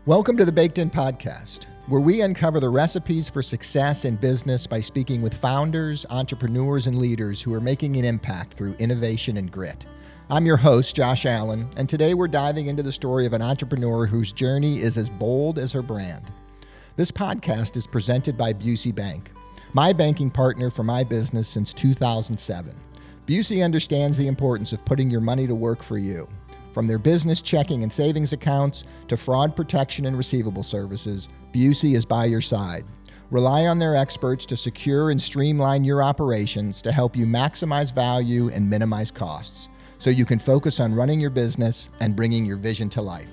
Welcome to the Baked In Podcast, where we uncover the recipes for success in business by speaking with founders, entrepreneurs, and leaders who are making an impact through innovation and grit. I'm your host, Josh Allen, and today we're diving into the story of an entrepreneur whose journey is as bold as her brand. This podcast is presented by Busey Bank, my banking partner for my business since 2007. Busey understands the importance of putting your money to work for you. From their business checking and savings accounts to fraud protection and receivable services, Busey is by your side. Rely on their experts to secure and streamline your operations to help you maximize value and minimize costs, so you can focus on running your business and bringing your vision to life.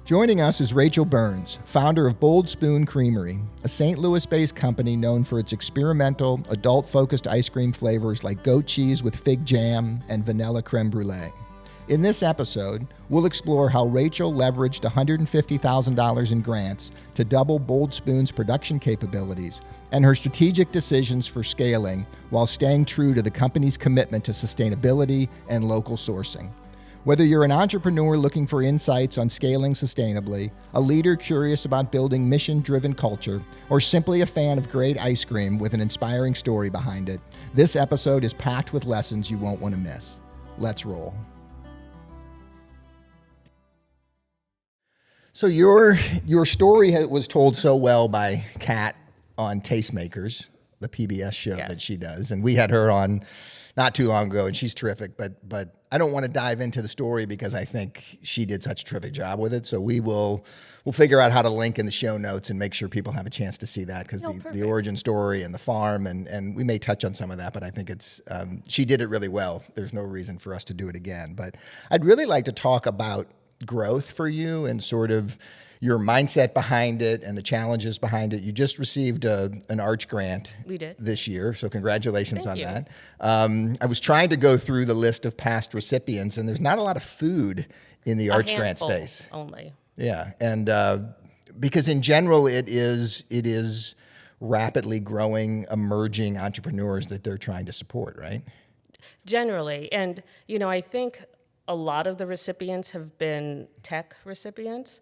Joining us is Rachel Burns, founder of Bold Spoon Creamery, a St. Louis-based company known for its experimental, adult-focused ice cream flavors like goat cheese with fig jam and vanilla crème brûlée. In this episode, we'll explore how Rachel leveraged $150,000 in grants to double Bold Spoon's production capabilities and her strategic decisions for scaling while staying true to the company's commitment to sustainability and local sourcing. Whether you're an entrepreneur looking for insights on scaling sustainably, a leader curious about building mission-driven culture, or simply a fan of great ice cream with an inspiring story behind it, this episode is packed with lessons you won't want to miss. Let's roll. So your story was told so well by Kat on Tastemakers, the PBS show that she does, and we had her on not too long ago, and she's terrific. But I don't want to dive into the story because I think she did such a terrific job with it. So we'll figure out how to link in the show notes and make sure people have a chance to see that, because the origin story and the farm and we may touch on some of that, but I think it's she did it really well. There's no reason for us to do it again. But I'd really like to talk about growth for you and sort of your mindset behind it and the challenges behind it. You just received an Arch grant this year, so congratulations on that. I was trying to go through the list of past recipients, and there's not a lot of food in the Arch grant space. Only. Yeah, and because in general it is rapidly growing, emerging entrepreneurs that they're trying to support, right? Generally, and I think a lot of the recipients have been tech recipients,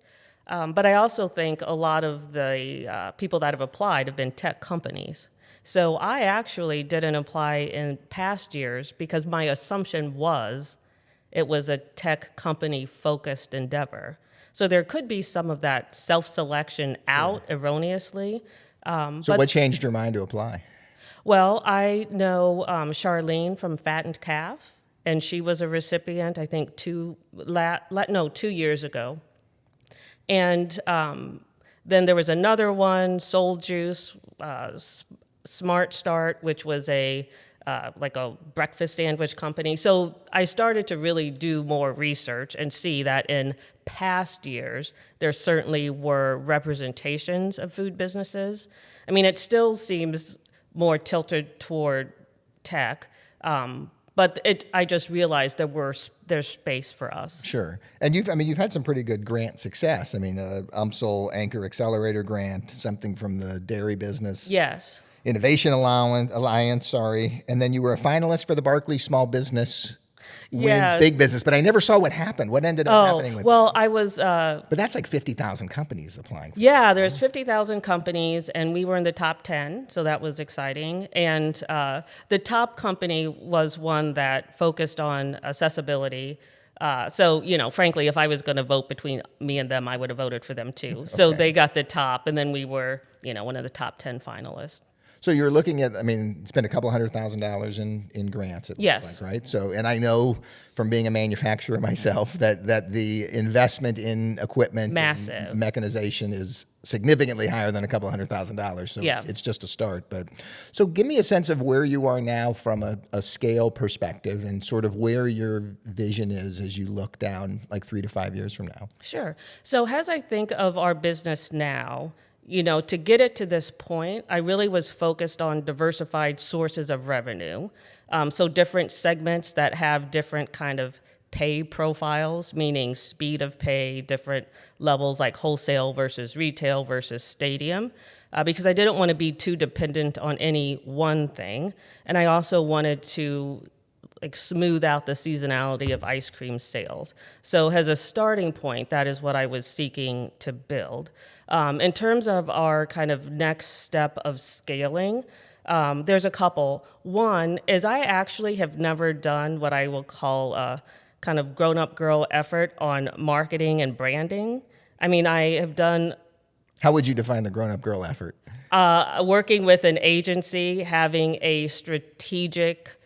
but I also think a lot of the people that have applied have been tech companies. So I actually didn't apply in past years because my assumption was it was a tech company-focused endeavor. So there could be some of that self-selection out erroneously. So what changed your mind to apply? Well, I know Charlene from Fattened Calf, and she was a recipient, I think, 2 years ago. And then there was another one, Soul Juice, Smart Start, which was like a breakfast sandwich company. So I started to really do more research and see that in past years, there certainly were representations of food businesses. I mean, it still seems more tilted toward tech, but I just realized there's space for us. Sure, and you've had some pretty good grant success. I mean, UMSL Anchor Accelerator grant, something from the dairy business. Yes. Innovation Alliance, and then you were a finalist for the Barclays Small Business Wins Big Business, but I never saw what happened. What ended up happening with well, that? I was... but that's like 50,000 companies applying for there's 50,000 companies, and we were in the top 10, so that was exciting. And the top company was one that focused on accessibility. So, frankly, if I was going to vote between me and them, I would have voted for them too. Okay. So they got the top, and then we were, one of the top 10 finalists. So you're looking at, spend a couple $100,000 in grants, it looks like, right? So, and I know from being a manufacturer myself that the investment in equipment and mechanization is significantly higher than a couple $100,000. So it's just a start. But so give me a sense of where you are now from a scale perspective and sort of where your vision is as you look down like 3 to 5 years from now. Sure. So as I think of our business now, to get it to this point, I really was focused on diversified sources of revenue. So different segments that have different kind of pay profiles, meaning speed of pay, different levels like wholesale versus retail versus stadium, because I didn't want to be too dependent on any one thing. And I also wanted to like smooth out the seasonality of ice cream sales. So as a starting point, that is what I was seeking to build. In terms of our kind of next step of scaling, there's a couple. One is I actually have never done what I will call a kind of grown-up girl effort on marketing and branding. I mean, I have done... How would you define the grown-up girl effort? Working with an agency, having a strategic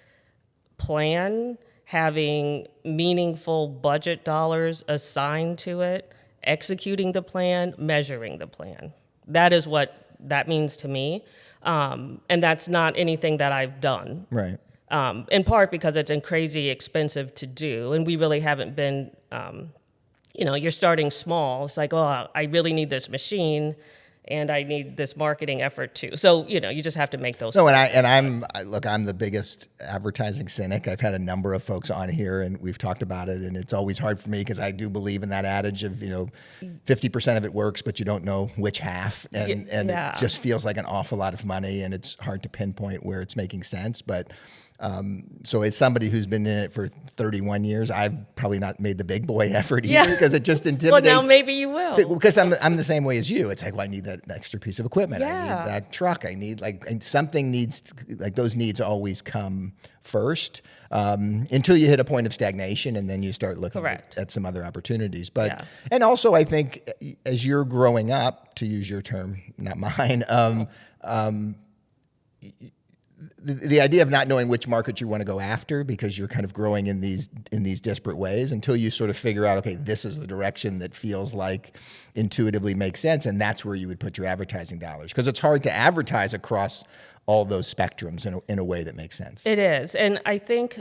plan, having meaningful budget dollars assigned to it, executing the plan, measuring the plan. That is what that means to me. And that's not anything that I've done. Right. In part because it's crazy expensive to do. And we really haven't been, you're starting small. It's like, oh, I really need this machine. And I need this marketing effort too. So, you just have to make those. No, I'm the biggest advertising cynic. I've had a number of folks on here and we've talked about it, and it's always hard for me because I do believe in that adage of, 50% of it works, but you don't know which half. And yeah. It just feels like an awful lot of money, and it's hard to pinpoint where it's making sense. But so as somebody who's been in it for 31 years, I've probably not made the big boy effort either because it just intimidates. Well, now maybe you will. Because I'm the same way as you. It's like, well, I need that extra piece of equipment. Yeah. I need that truck. I need and something needs those needs always come first until you hit a point of stagnation, and then you start looking at some other opportunities. But and also I think as you're growing up, to use your term, not mine. The idea of not knowing which market you want to go after because you're kind of growing in these disparate ways until you sort of figure out, okay, this is the direction that feels like intuitively makes sense, and that's where you would put your advertising dollars, because it's hard to advertise across all those spectrums in a way that makes sense. It is, and I think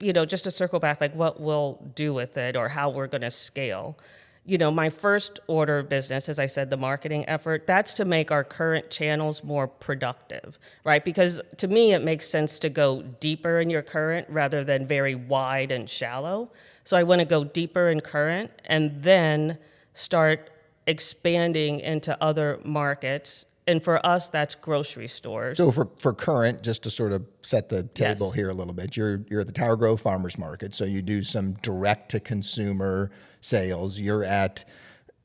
just to circle back, like what we'll do with it or how we're going to scale. My first order of business, as I said, the marketing effort, that's to make our current channels more productive, right? Because to me, it makes sense to go deeper in your current rather than very wide and shallow. So I want to go deeper in current and then start expanding into other markets. And for us, that's grocery stores. So for current, just to sort of set the table here a little bit, you're at the Tower Grove Farmers Market, so you do some direct-to-consumer sales. You're at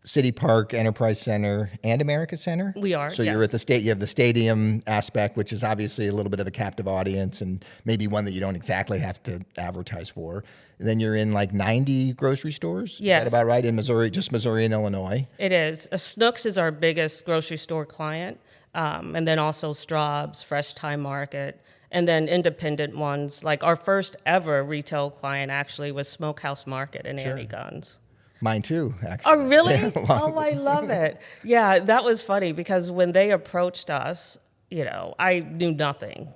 City Park, Enterprise Center, and America Center? We are, So yes. you're at you have the stadium aspect, which is obviously a little bit of a captive audience and maybe one that you don't exactly have to advertise for. And then you're in like 90 grocery stores? Yes. Is that about right? In Missouri, just Missouri and Illinois? It is. Snooks is our biggest grocery store client, and then also Straub's, Fresh Time Market, and then independent ones. Like our first ever retail client actually was Smokehouse Market in Annie Gunn's. Mine too, actually. Oh, really? Yeah, well, Oh, I love it. Yeah, that was funny because when they approached us, I knew nothing.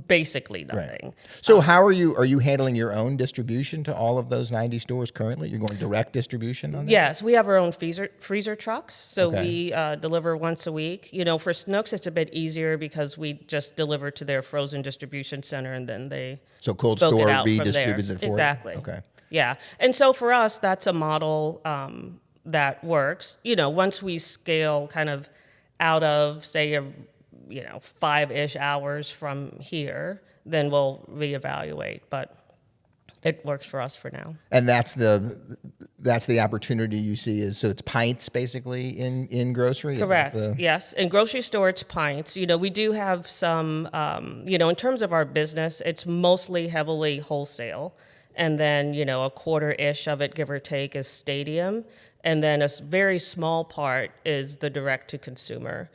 Basically nothing. Right. So how are you handling your own distribution to all of those 90 stores currently? You're going direct distribution on that? Yes, we have our own freezer trucks, so we deliver once a week. For Snooks, it's a bit easier because we just deliver to their frozen didistribution center, and then they cold spoke store it out from redistributes there. it for you? Exactly. Okay. Yeah, and so for us, that's a model that works. Once we scale kind of out of, say, 5-ish hours from here, then we'll reevaluate. But it works for us for now. And that's the opportunity you see so it's pints basically in grocery? Correct. Yes. In grocery store, it's pints. We do have some, in terms of our business, it's mostly heavily wholesale. And then, a quarter-ish of it, give or take, is stadium. And then a very small part is the direct-to-consumer.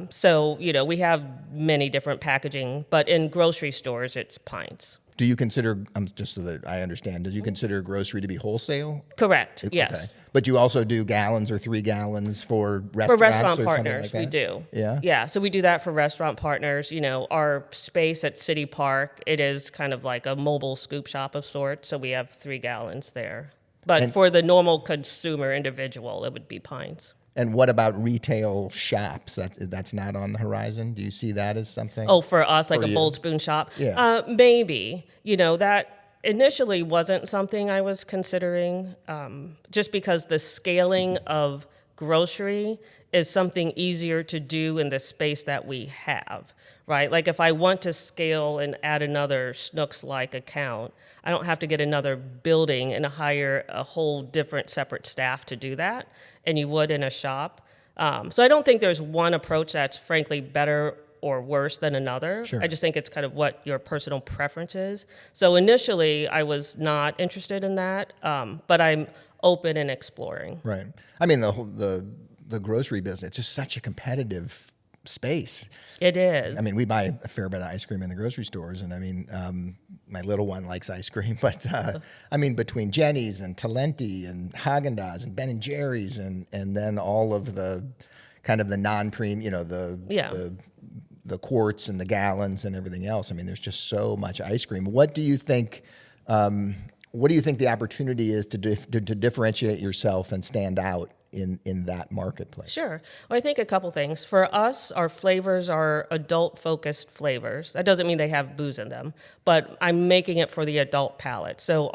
So, we have many different packaging, but in grocery stores, it's pints. Do you consider, just so that I understand, do you consider grocery to be wholesale? Correct, yes. Okay. But you also do gallons or 3 gallons for restaurants? For restaurant or partners, like we do. Yeah? Yeah, so we do that for restaurant partners. Our space at City Park, it is kind of like a mobile scoop shop of sorts, so we have 3 gallons there. But for the normal consumer individual, it would be pints. And what about retail shops? That's not on the horizon? Do you see that as something? Oh, for us, like For a you? Bold Spoon shop? Yeah. Maybe. That initially wasn't something I was considering, just because the scaling of grocery is something easier to do in the space that we have, right? Like if I want to scale and add another Snooks-like account, I don't have to get another building and hire a whole different separate staff to do that, and you would in a shop. So I don't think there's one approach that's frankly better or worse than another. Sure. I just think it's kind of what your personal preference is. So initially, I was not interested in that, but I'm open and exploring. Right. I mean, the grocery business, it's just such a competitive space. It is. I mean, we buy a fair bit of ice cream in the grocery stores, and I mean, my little one likes ice cream, but I mean, between Jenny's and Talenti and Haagen-Dazs and Ben and Jerry's, and then all of the kind of the non-premium, you know, the quarts and the gallons and everything else. I mean, there's just so much ice cream. What do you think? What do you think the opportunity is to differentiate yourself and stand out in that marketplace? Sure. Well, I think a couple things. For us, our flavors are adult-focused flavors. That doesn't mean they have booze in them, but I'm making it for the adult palate. So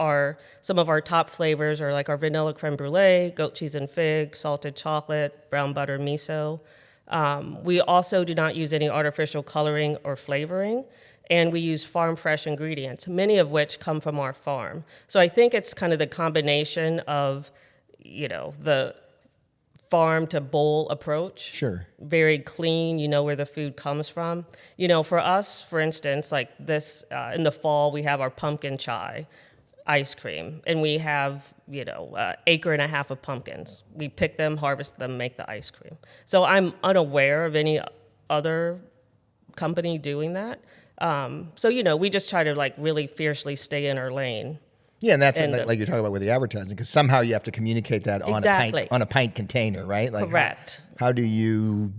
some of our top flavors are like our vanilla crème brûlée, goat cheese and fig, salted chocolate, brown butter miso. We also do not use any artificial coloring or flavoring, and we use farm-fresh ingredients, many of which come from our farm. So I think it's kind of the combination of, you know, the farm to bowl approach. Sure. Very clean, you know where the food comes from. You know, for us, for instance, like this, in the fall, we have our pumpkin chai ice cream, and we have, you know, acre and a half of pumpkins. We pick them, harvest them, make the ice cream. So I'm unaware of any other company doing that. So, you know, we just try to like really fiercely stay in our lane. Yeah, and that's like you're talking about with the advertising, because somehow you have to communicate that on a pint container, right? Like correct. How do you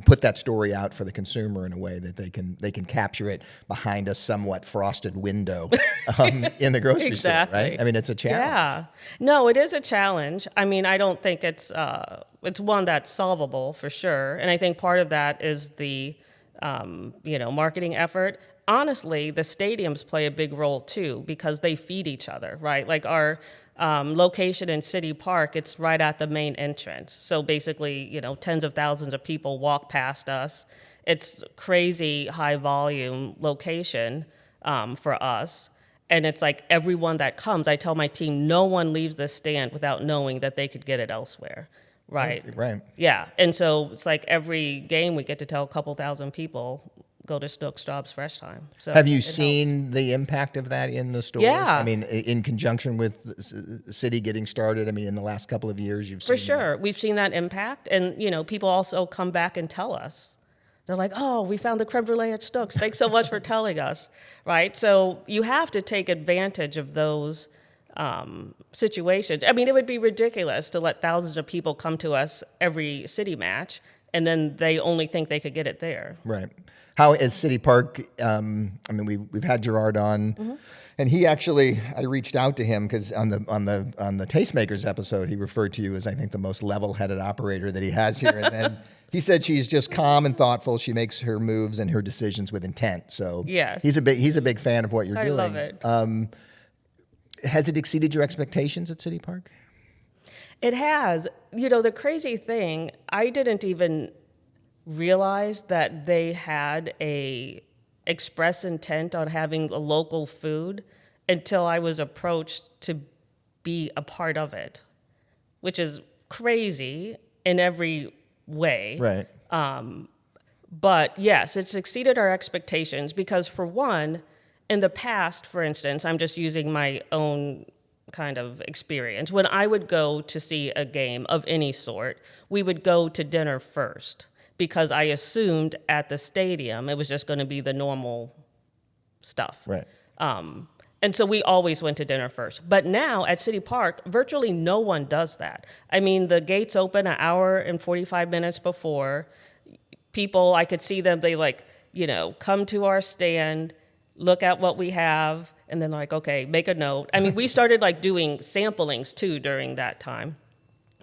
put that story out for the consumer in a way that they can capture it behind a somewhat frosted window in the grocery store, right? I mean, it's a challenge. Yeah, no, it is a challenge. I mean, I don't think it's one that's solvable for sure, and I think part of that is the marketing effort. Honestly, the stadiums play a big role too, because they feed each other, right? Like our location in City Park, it's right at the main entrance. So basically, you know, tens of thousands of people walk past us. It's crazy high volume location for us. And it's like everyone that comes, I tell my team, no one leaves this stand without knowing that they could get it elsewhere. Right. Right. Yeah. And so it's like every game we get to tell a couple thousand people, go to Snooks Jobs Fresh Time. So have you seen the impact of that in the stores? Yeah. I mean, in conjunction with City getting started, I mean, in the last couple of years, you've seen for sure. We've seen that impact. And, you know, people also come back and tell us. They're like, oh, we found the creme brulee at Snooks. Thanks so much for telling us, right? So you have to take advantage of those situations. I mean, it would be ridiculous to let thousands of people come to us every City match, and then they only think they could get it there. Right. How is City Park? I mean, we've had Gerard on, and he actually, I reached out to him because on the Tastemakers episode, he referred to you as, I think, the most level-headed operator that he has here, and then he said she's just calm and thoughtful. She makes her moves and her decisions with intent. So yes, he's a big fan of what you're doing. I love it. Has it exceeded your expectations at City Park? It has. You know, the crazy thing, I didn't even realize that they had a express intent on having a local food until I was approached to be a part of it, which is crazy in every way. Right. But yes, it's exceeded our expectations because, for one, in the past, for instance, I'm just using my own kind of experience. When I would go to see a game of any sort, we would go to dinner first because I assumed at the stadium it was just going to be the normal stuff. Right. And so we always went to dinner first. But now at City Park, virtually no one does that. I mean, the gates open an hour and 45 minutes before. People, I could see them, they come to our stand, look at what we have, and then like, okay, make a note. I mean, we started doing samplings too during that time.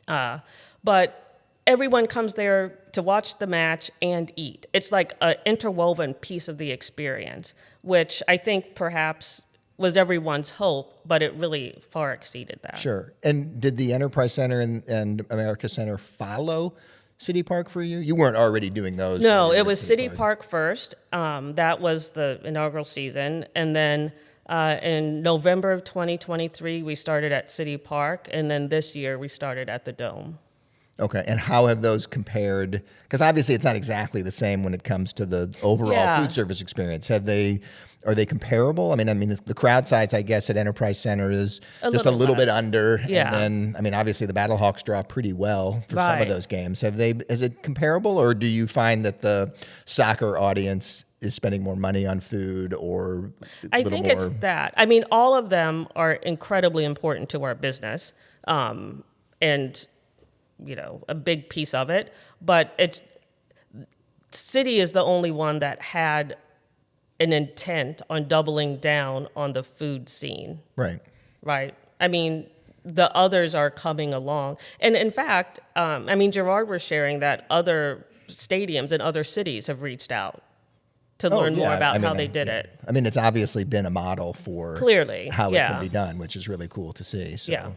But everyone comes there to watch the match and eat. It's like an interwoven piece of the experience, which I think perhaps was everyone's hope, but it really far exceeded that. Sure. And did the Enterprise Center and America Center follow City Park for you? You weren't already doing those? No, it was City Park first. That was the inaugural season. And then in November of 2023, we started at City Park. And then this year, we started at the Dome. Okay. And how have those compared? Because obviously it's not exactly the same when it comes to the overall food service experience. Are they comparable? I mean, the crowd size, I guess, at Enterprise Center is just a little bit under. Yeah. And then, obviously the Battlehawks draw pretty well for some of those games. Is it comparable, or do you find that the soccer audience is spending more money on food, or I think it's that. I mean, all of them are incredibly important to our business, and a big piece of it. But City is the only one that had an intent on doubling down on the food scene. Right. Right. I mean, the others are coming along. And in fact, Gerard was sharing that other stadiums in other cities have reached out to learn more about how they did it. I mean, it's obviously been a model for clearly how it can be done, which is really cool to see. So. Yeah.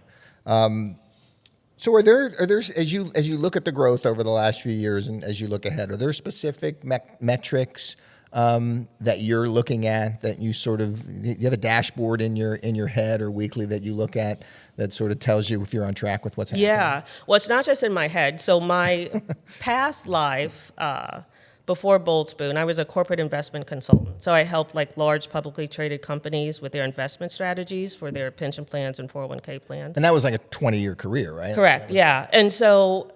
So are there as you look at the growth over the last few years, and as you look ahead, are there specific metrics that you're looking at, that you you have a dashboard in your head or weekly that you look at that sort of tells you if you're on track with what's happening? Yeah. Well, it's not just in my head. So my past life, before Bold Spoon, I was a corporate investment consultant. So I helped large publicly traded companies with their investment strategies for their pension plans and 401k plans. And that was like a 20-year career, right? Correct. Yeah. And so,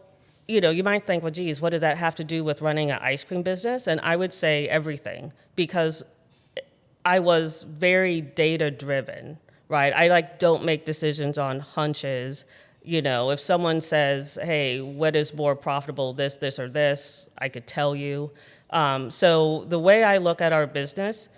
you might think, well, geez, what does that have to do with running an ice cream business? And I would say everything, because I was very data driven, right? I don't make decisions on hunches. If someone says, hey, what is more profitable, this, or this, I could tell you. So the way I look at our business,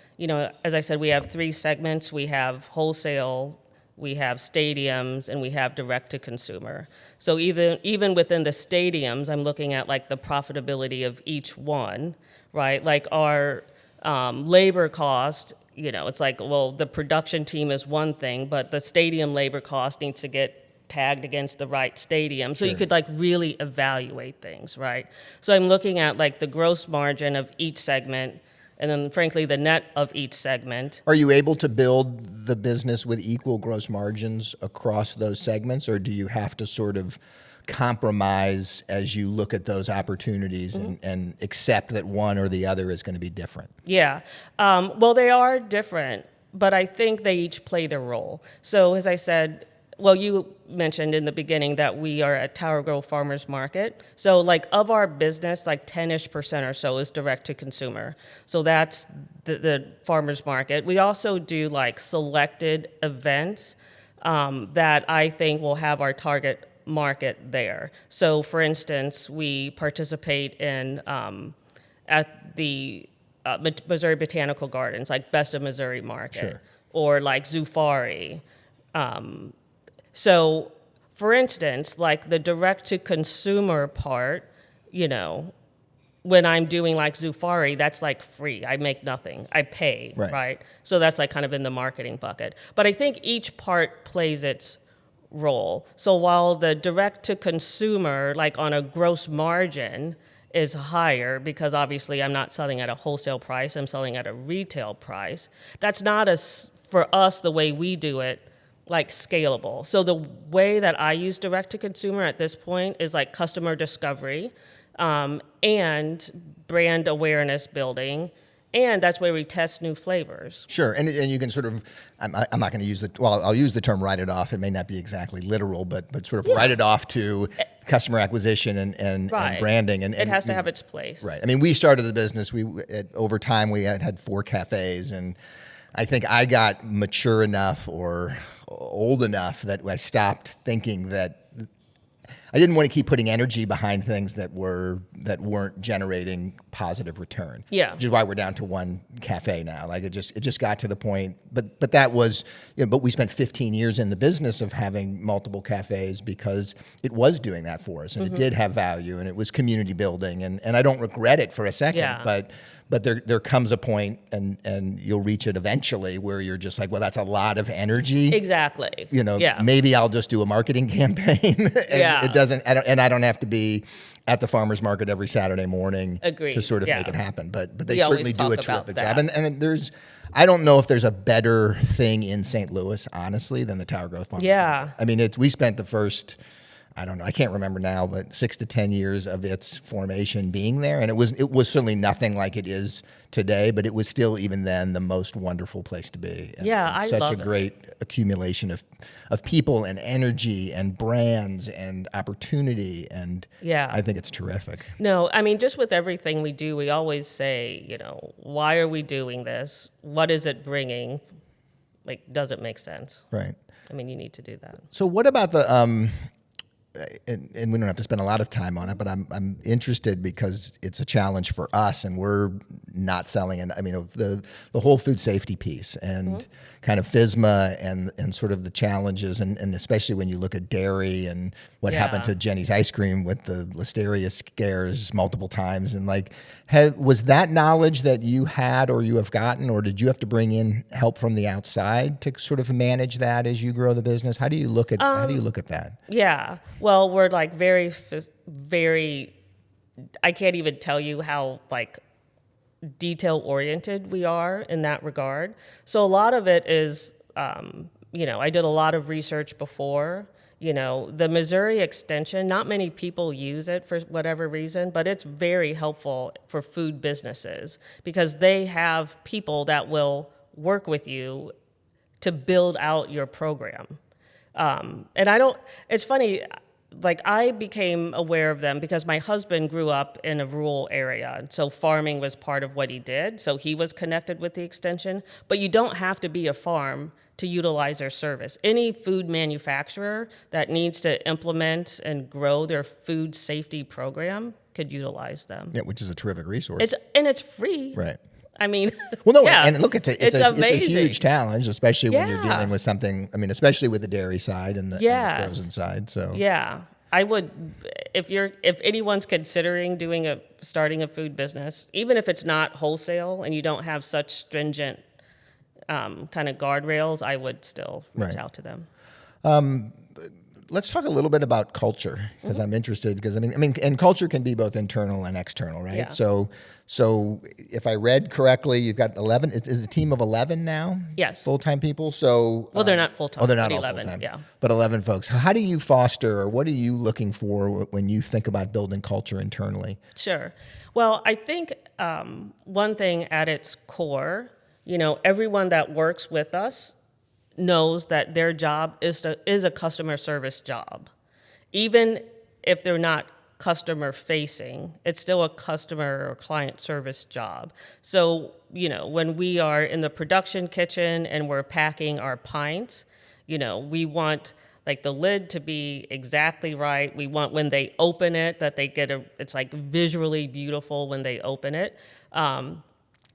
as I said, we have 3 segments. We have wholesale, we have stadiums, and we have direct to consumer. So even within the stadiums, I'm looking at the profitability of each one, right? Our labor cost, it's the production team is one thing, but the stadium labor cost needs to get tagged against the right stadium. So you could really evaluate things, right? So I'm looking at the gross margin of each segment, and then frankly the net of each segment. Are you able to build the business with equal gross margins across those segments, or do you have to sort of compromise as you look at those opportunities and accept that one or the other is going to be different? Yeah. Well, they are different, but I think they each play their role. So as I said, you mentioned in the beginning that we are at Tower Grove Farmers Market. So of our business, 10-ish% or so is direct to consumer. So that's the farmers market. We also do selected events that I think will have our target market there. So for instance, we participate in at the Missouri Botanical Gardens, Best of Missouri Market, or Zufari. So, for instance, the direct-to-consumer part, when I'm doing Zufari, that's free. I make nothing. I pay, right? So that's kind of in the marketing bucket. But I think each part plays its role. So while the direct-to-consumer, on a gross margin, is higher, because obviously I'm not selling at a wholesale price, I'm selling at a retail price, that's not for us, the way we do it, scalable. So the way that I use direct to consumer at this point is customer discovery and brand awareness building. And that's where we test new flavors. Sure, and you can sort of, I'm not going to use I'll use the term write it off. It may not be exactly literal, but sort of write it off to customer acquisition and branding. And it has to have its place. Right. We started the business, over time we had 4 cafes, and I think I got mature enough or old enough that I stopped thinking that I didn't want to keep putting energy behind things that weren't generating positive return. Yeah. Which is why we're down to one cafe now. Like it just got to the point. But that was, but we spent 15 years in the business of having multiple cafes because it was doing that for us, and it did have value, and it was community building, and I don't regret it for a second. Yeah. But there comes a point, and you'll reach it eventually where you're just like, well, that's a lot of energy. Exactly. Maybe I'll just do a marketing campaign. And it doesn't, I don't have to be at the farmer's market every Saturday morning Agreed. to sort of make it happen. But they We certainly always do a talk about terrific that. job. And I don't know if there's a better thing in St. Louis, honestly, than the Tower Grove Farmers Yeah. Market. I mean, we spent the first, I don't know, I can't remember now, but 6 to 10 years of its formation being there. And it was certainly nothing like it is today, but it was still, even then, the most wonderful place to be. And I such love a great accumulation of people and energy and brands and opportunity. And I think it's terrific. No, I mean, just with everything we do, we always say, why are we doing this? What is it bringing? Like, does it make sense? Right. I mean, you need to do that. So what about the and we don't have to spend a lot of time on it, but I'm interested because it's a challenge for us, and we're not selling. And I mean, the whole food safety piece and kind of FSMA and sort of the challenges, and especially when you look at dairy and what happened to Jenny's ice cream with the listeria scares multiple times, and like, was that knowledge that you had or you have gotten, or did you have to bring in help from the outside to sort of manage that as you grow the business? How do you look at that? Yeah. Well, we're like very, I can't even tell you how like detail oriented we are in that regard. So a lot of it is, I did a lot of research before. The Missouri extension, not many people use it for whatever reason, but it's very helpful for food businesses because they have people that will work with you to build out your program. It's funny, like I became aware of them because my husband grew up in a rural area. And so farming was part of what he did. So he was connected with the extension, but you don't have to be a farm to utilize their service. Any food manufacturer that needs to implement and grow their food safety program could utilize them. Yeah, which is a terrific resource. It's free. Right. I mean, well, no, and look, it's a amazing. huge challenge, especially when you're dealing with something. I mean, especially with the dairy side and the frozen side. So I would, if anyone's considering starting a food business, even if it's not wholesale and you don't have such stringent kind of guardrails, I would still reach out to them. Let's talk a little bit about culture, because I'm interested, because I mean, and culture can be both internal and external, right? Yeah. So if I read correctly, you've got 11, is a team of 11 now? Yes. Full-time people? So well, they're not full-time. Oh, they're not all 11, full-time. yeah. But 11 folks. How do you foster, or what are you looking for when you think about building culture internally? Sure. Well, I think one thing at its core, everyone that works with us knows that their job is a customer service job. Even if they're not customer facing, it's still a customer or client service job. So, when we are in the production kitchen and we're packing our pints, we want like the lid to be exactly right. We want when they open it that they get it's like visually beautiful when they open it.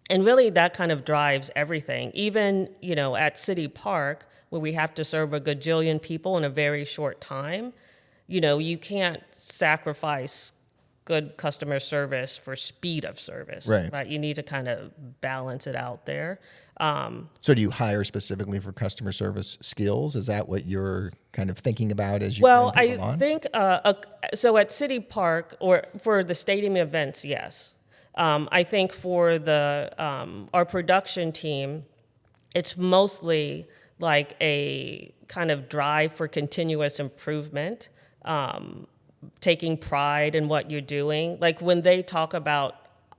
And really, that kind of drives everything. Even, at City Park, where we have to serve a gajillion people in a very short time, you can't sacrifice good customer service for speed of service. Right? You need to kind of balance it out there. So do you hire specifically for customer service skills? Is that what you're kind of thinking about as you bring people on? I think, so at City Park, or for the stadium events, yes. I think for our production team, it's mostly like a kind of drive for continuous improvement, taking pride in what you're doing. Like when they talk about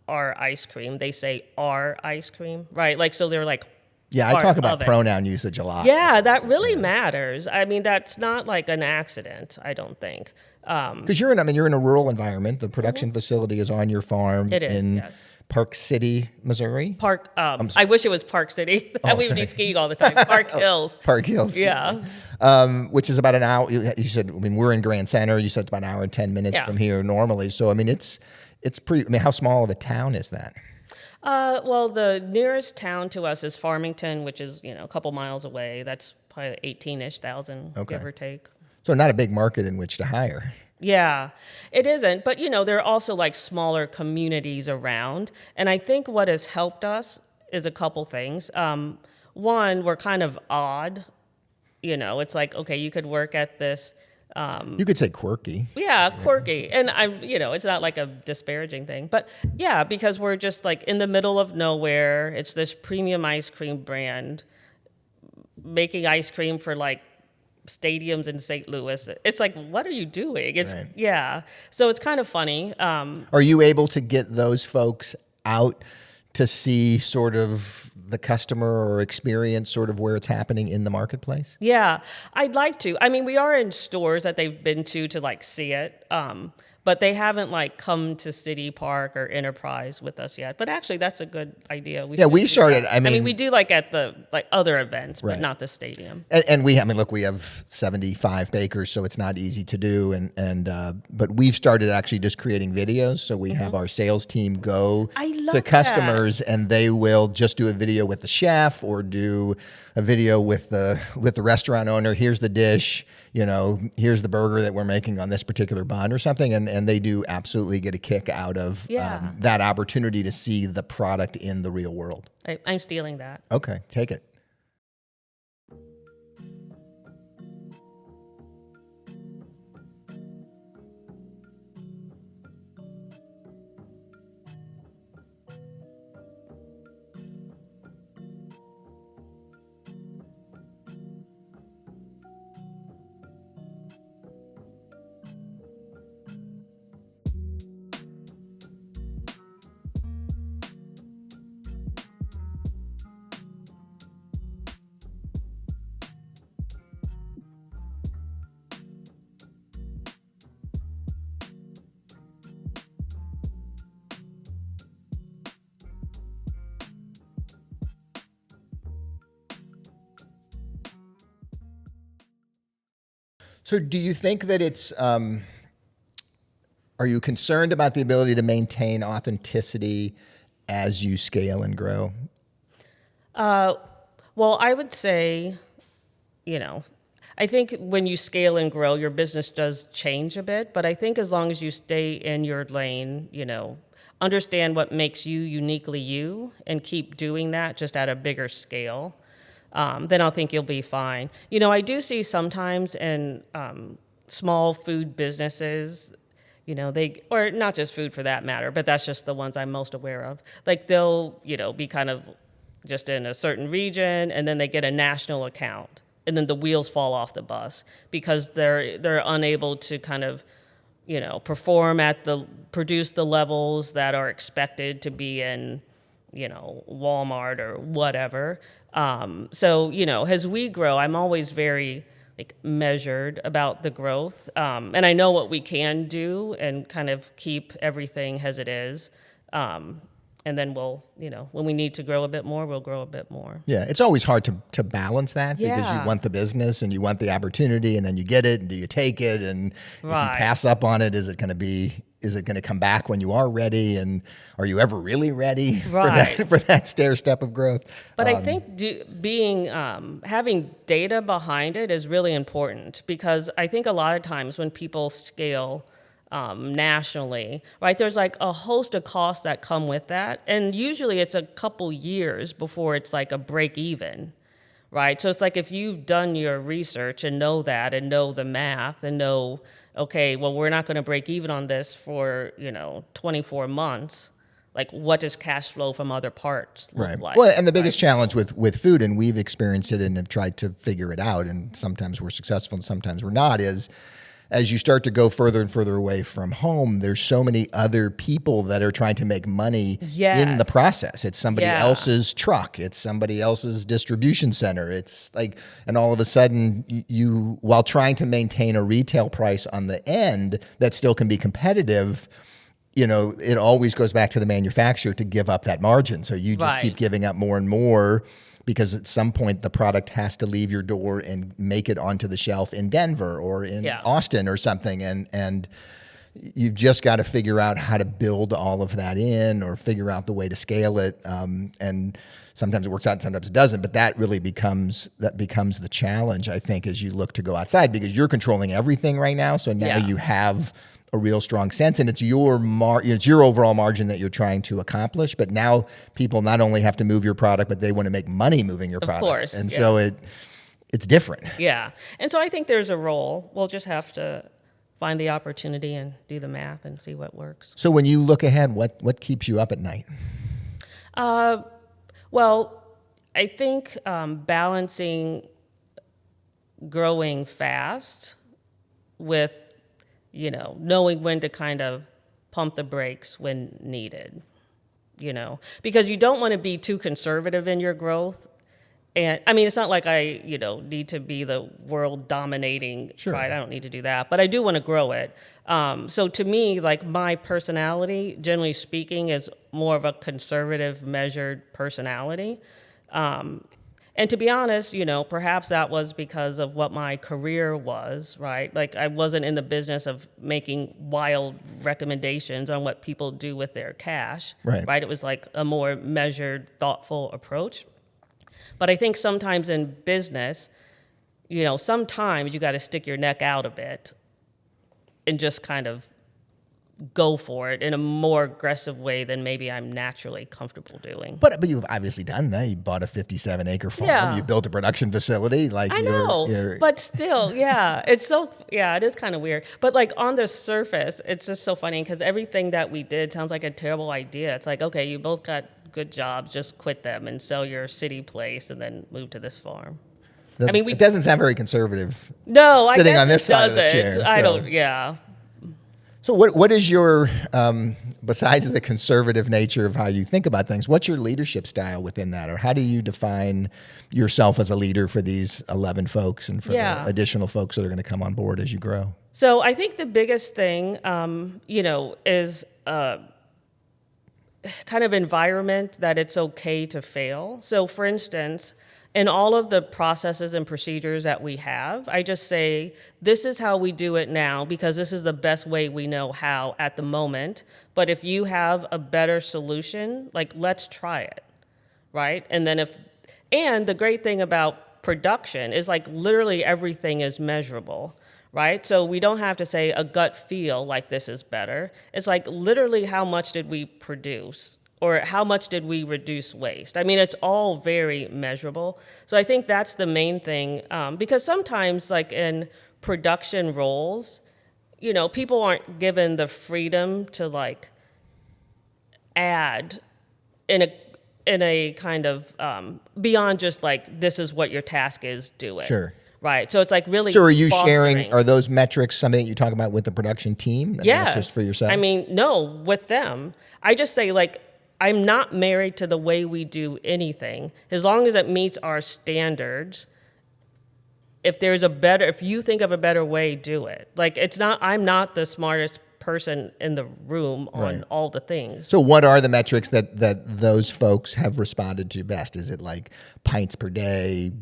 our ice cream, they say our ice cream, right? Like, so they're like Yeah, I talk about pronoun usage a lot. Yeah, that really matters. I mean, that's not like an accident, I don't think. Because you're in a rural environment. The production facility is on your farm It is, in yes. Park City, Missouri. I wish it was Park City. We would be skiing all the time. Park Hills. Park Hills. Yeah. Which is about an hour. You said, I mean, we're in Grand Center. You said it's about an hour and 10 minutes from here normally. So, I mean, it's pretty, I mean, how small of a town is that? Well, the nearest town to us is Farmington, which is, a couple miles away. That's probably 18-ish thousand, give or take. So not a big market in which to hire. Yeah, it isn't. But, there are also like smaller communities around. And I think what has helped us is a couple things. One, we're kind of odd. It's like, okay, you could work at this. You could say quirky. Yeah, quirky. And it's not like a disparaging thing. But yeah, because we're just like in the middle of nowhere. It's this premium ice cream brand making ice cream for like stadiums in St. Louis. It's like, what are you doing? Yeah. So it's kind of funny. Are you able to get those folks out to see sort of the customer or experience sort of where it's happening in the marketplace? Yeah, I'd like to. I mean, we are in stores that they've been to like see it. But they haven't like come to City Park or Enterprise with us yet. But actually, that's a good idea. We started. I mean, we do like at the other events, but not the stadium. And we have 75 bakers, so it's not easy to do. But we've started actually just creating videos. So we have our sales team go to customers, and they will just do a video with the chef or do a video with the restaurant owner. Here's the dish. Here's the burger that we're making on this particular bun or something. And they do absolutely get a kick out of that opportunity to see the product in the real world. I'm stealing that. Okay, take it. So do you think that it's, are you concerned about the ability to maintain authenticity as you scale and grow? Well, I would say, I think when you scale and grow, your business does change a bit. But I think as long as you stay in your lane, understand what makes you uniquely you and keep doing that just at a bigger scale, then I think you'll be fine. I do see sometimes in small food businesses, or not just food for that matter, but that's just the ones I'm most aware of. Like they'll, be kind of just in a certain region, and then they get a national account, and then the wheels fall off the bus because they're unable to kind of, produce the levels that are expected to be in, Walmart or whatever. So, as we grow, I'm always very measured about the growth. And I know what we can do and kind of keep everything as it is. And then we'll, when we need to grow a bit more, we'll grow a bit more. Yeah, it's always hard to balance that because you want the business and you want the opportunity, and then you get it, and do you take it? And if you pass up on it, is it going to come back when you are ready? And are you ever really ready for that stair step of growth? But I think having data behind it is really important, because I think a lot of times when people scale nationally, right, there's like a host of costs that come with that. And usually it's a couple years before it's like a break even, right? So it's like if you've done your research and know that and know the math and know, okay, well, we're not going to break even on this for, 24 months. Like, what does cash flow from other parts look like? Well, and the biggest challenge with food, and we've experienced it and have tried to figure it out, and sometimes we're successful and sometimes we're not, is as you start to go further and further away from home, there's so many other people that are trying to make money in the process. It's somebody else's truck. It's somebody else's distribution center. It's like, and all of a sudden you, while trying to maintain a retail price on the end that still can be competitive, you know, it always goes back to the manufacturer to give up that margin. So you just keep giving up more and more, because at some point the product has to leave your door and make it onto the shelf in Denver or in Austin or something. And you've just got to figure out how to build all of that in, or figure out the way to scale it. And sometimes it works out, sometimes it doesn't, but that really becomes the challenge, I think, as you look to go outside, because you're controlling everything right now. So now you have a real strong sense, and it's your overall margin that you're trying to accomplish. But now people not only have to move your product, but they want to make money moving your product. Of course, and so it's different. Yeah, and so I think there's a role. We'll just have to find the opportunity and do the math and see what works. So when you look ahead, what keeps you up at night? Well, I think balancing growing fast with, you know, knowing when to kind of pump the brakes when needed, you know, because you don't want to be too conservative in your growth. And I mean, it's not like I, you know, need to be the world dominating, right? I don't need to do that, but I do want to grow it. So to me, like, my personality, generally speaking, is more of a conservative, measured personality. And to be honest, you know, perhaps that was because of what my career was, right? Like, I wasn't in the business of making wild recommendations on what people do with their cash, right? It was like a more measured, thoughtful approach. But I think sometimes in business, you know, sometimes you got to stick your neck out a bit and just kind of go for it in a more aggressive way than maybe I'm naturally comfortable doing. But you've obviously done that. You bought a 57-acre farm. Yeah. You built a production facility. Like, I know, but still, it is kind of weird. But like, on the surface, it's just so funny, because everything that we did sounds like a terrible idea. It's like, okay, you both got good jobs, just quit them and sell your city place and then move to this farm. It doesn't sound very conservative. No, I guess sitting on this side of the chair. I don't. Yeah. So what is your, besides the conservative nature of how you think about things, what's your leadership style within that? Or how do you define yourself as a leader for these 11 folks and for the additional folks that are going to come on board as you grow? So I think the biggest thing, you know, is kind of environment that it's okay to fail. So for instance, in all of the processes and procedures that we have, I just say, this is how we do it now, because this is the best way we know how at the moment. But if you have a better solution, like, let's try it, right? And then and the great thing about production is, like, literally everything is measurable, right? So we don't have to say a gut feel like this is better. It's like, literally, how much did we produce? Or how much did we reduce waste? I mean, it's all very measurable. So I think that's the main thing, because sometimes, like, in production roles, you know, people aren't given the freedom to, like, add in a kind of beyond just like, this is what your task is, do it. Sure. Right. So it's like really. So are you sharing? Are those metrics something that you talk about with the production team? Yes. Not just for yourself. I mean, no, with them. I just say, like, I'm not married to the way we do anything, as long as it meets our standards. If you think of a better way, do it. Like, I'm not the smartest person in the room on all the things. So what are the metrics that those folks have responded to best? Is it like pints per day,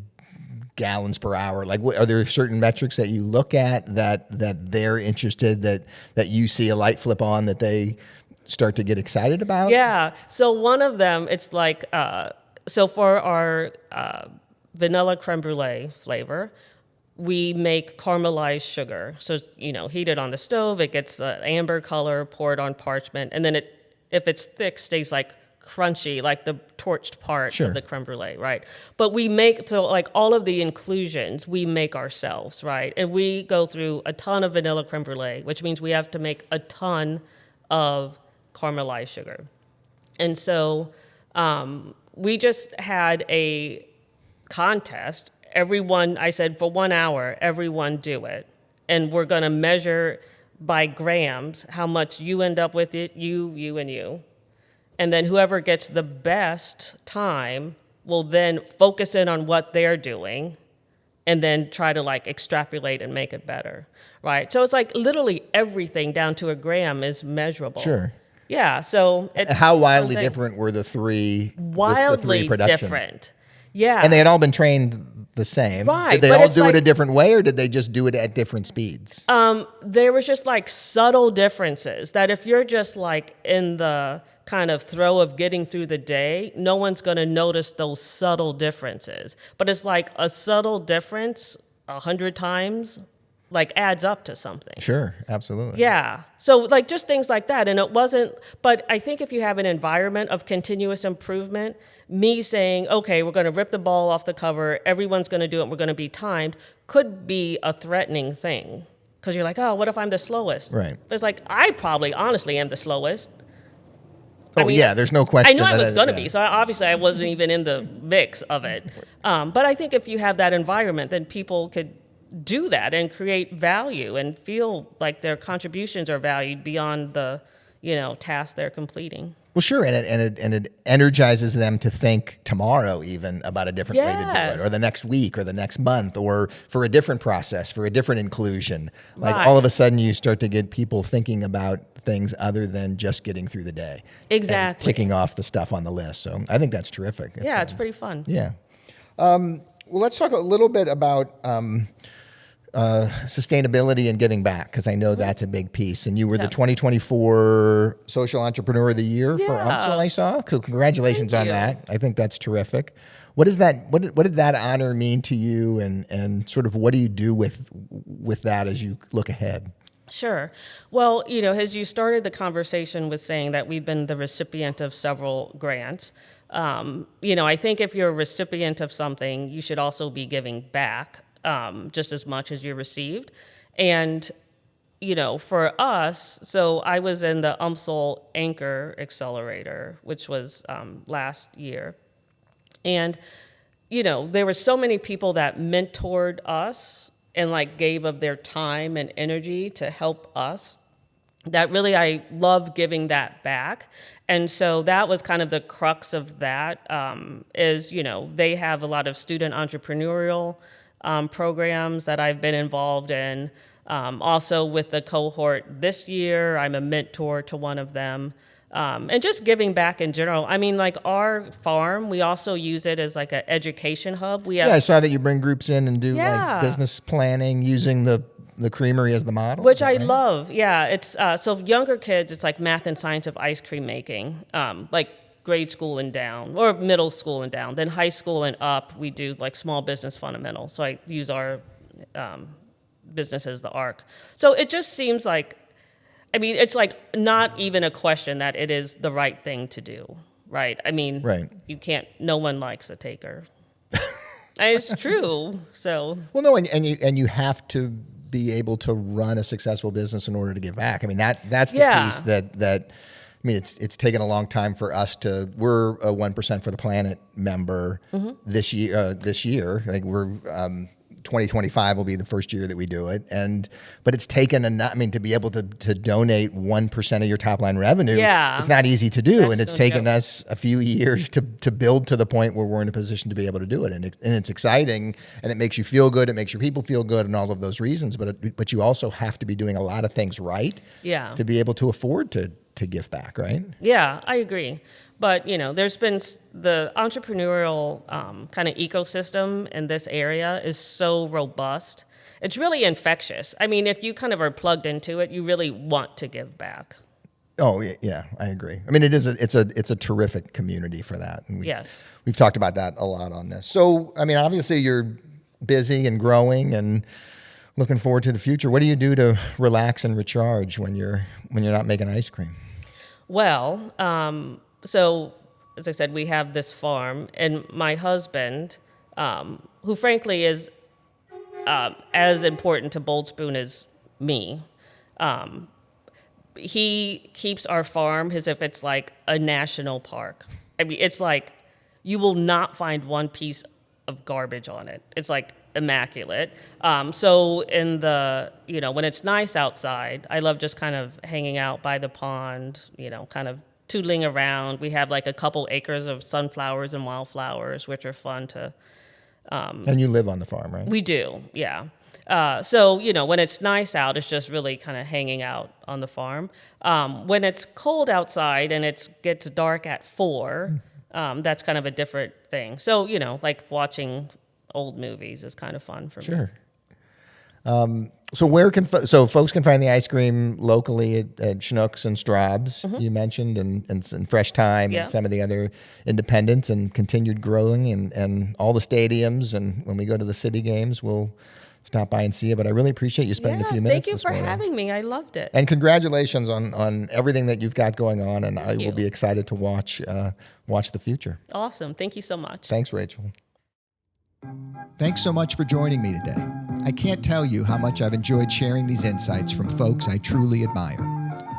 gallons per hour? Like, are there certain metrics that you look at that they're interested, that you see a light flip on, that they start to get excited about? Yeah. So one of them, it's like, so for our vanilla crème brûlée flavor, we make caramelized sugar. So, you know, heat it on the stove, it gets an amber color, pour it on parchment, and then if it's thick, stays like crunchy, like the torched part of the crème brûlée, right? But we make, so like all of the inclusions, we make ourselves, right? And we go through a ton of vanilla crème brûlée, which means we have to make a ton of caramelized sugar. And so we just had a contest. Everyone, I said, for 1 hour, everyone do it. and we're going to measure by grams how much you end up with it, you, and you. And then whoever gets the best time will then focus in on what they're doing and then try to like extrapolate and make it better, right? So it's like literally everything down to a gram is measurable. Sure. Yeah, so it's How wildly different were the three? wildly the three production? different. Yeah. And they had all been trained the same. Right, Did they but all it's do it like- a different way, or did they just do it at different speeds? There was just like subtle differences that if you're just like in the kind of throw of getting through the day, no one's going to notice those subtle differences. But it's like a subtle difference 100 times like adds up to something. Sure, absolutely. Yeah. So like just things like that. And it wasn't, but I think if you have an environment of continuous improvement, me saying, okay, we're going to rip the ball off the cover, everyone's going to do it, we're going to be timed, could be a threatening thing. Because you're like, oh, what if I'm the slowest? Right. But it's like, I probably honestly am the slowest. Oh, yeah, there's no question. I knew I was going to yeah. be, so obviously I wasn't even in the mix of it. But I think if you have that environment, then people could do that and create value and feel like their contributions are valued beyond the, task they're completing. Well, sure, and it energizes them to think tomorrow even about a different way to do Yes. it, or the next week, or the next month, or for a different process, for a different inclusion. Like Right. all of a sudden, you start to get people thinking about things other than just getting through the day, and Exactly. ticking off the stuff on the list. So I think that's terrific. It's pretty fun. Yeah. Well, let's talk a little bit about sustainability and giving back, because I know that's a big piece. And you were the 2024 Social Entrepreneur of the Year for Yeah. UMSL, I saw. So congratulations Thank on you. that. I think that's terrific. What does that? What did that honor mean to you? And sort of what do you do with that as you look ahead? Sure. Well, as you started the conversation with saying that we've been the recipient of several grants, I think if you're a recipient of something, you should also be giving back just as much as you received. And, for us, so I was in the UMSL Anchor Accelerator, which was last year. And, there were so many people that mentored us and like gave of their time and energy to help us that really I love giving that back. And so that was kind of the crux of that is, they have a lot of student entrepreneurial programs that I've been involved in. Also with the cohort this year, I'm a mentor to one of them. And just giving back in general. I mean, like our farm, we also use it as like an education hub. We have, Yeah, I saw that you bring groups in and do Yeah. like business planning using the creamery as the model. which Is that I right? love. Yeah, it's so younger kids, it's like math and science of ice cream making, like grade school and down, or middle school and down. Then high school and up, we do like small business fundamentals. So I use our business as the arc. So it just seems like, I mean, it's like not even a question that it is the right thing to do, right? I mean, Right. you can't, no one likes a taker. And it's true, so. Well, no, and you have to be able to run a successful business in order to give back. I mean, that's the Yeah. piece that I mean, it's taken a long time for us to. We're a 1% for the Planet member this year. Like we're 2025 will be the first year that we do it, but it's taken I mean, to be able to donate 1% of your top line revenue. Yeah. It's not easy to do, That's and it's no taken joke. us a few years to build to the point where we're in a position to be able to do it, and it's exciting, and it makes you feel good, it makes your people feel good, and all of those reasons. But you also have to be doing a lot of things right, Yeah. to be able to afford to give back, right? Yeah, I agree. But, there's been the entrepreneurial kind of ecosystem in this area is so robust. It's really infectious. I mean, if you kind of are plugged into it, you really want to give back. Oh yeah, I agree. I mean, it's a terrific community for that. And Yes. we've talked about that a lot on this. So, I mean, obviously you're busy and growing and looking forward to the future. What do you do to relax and recharge when you're not making ice cream? Well, so as I said, we have this farm, and my husband, who frankly is as important to Bold Spoon as me, he keeps our farm as if it's like a national park. I mean, it's like you will not find one piece of garbage on it. It's like immaculate. So in the, when it's nice outside, I love just kind of hanging out by the pond, kind of tootling around. We have like a couple acres of sunflowers and wildflowers, which are fun to. And you live on the farm, right? We do, yeah. So, when it's nice out, it's just really kind of hanging out on the farm. When it's cold outside and it gets dark at 4, that's kind of a different thing. So, like watching old movies is kind of fun for me. Sure. So where can folks can find the ice cream locally at Schnucks and Straub's, you mentioned, and Fresh Time, and some of the other independents, and continued growing, and all the stadiums. And when we go to the city games, we'll stop by and see you. But I really appreciate you spending a few minutes this morning. Thank you for having me. I loved it. And congratulations on everything that you've got going on. And I will be excited to watch the future. Awesome. Thank you so much. Thanks, Rachel. Thanks so much for joining me today. I can't tell you how much I've enjoyed sharing these insights from folks I truly admire.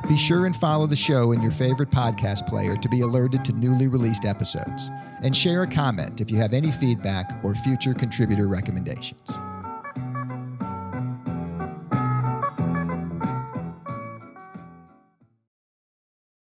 Be sure and follow the show in your favorite podcast player to be alerted to newly released episodes. And share a comment if you have any feedback or future contributor recommendations.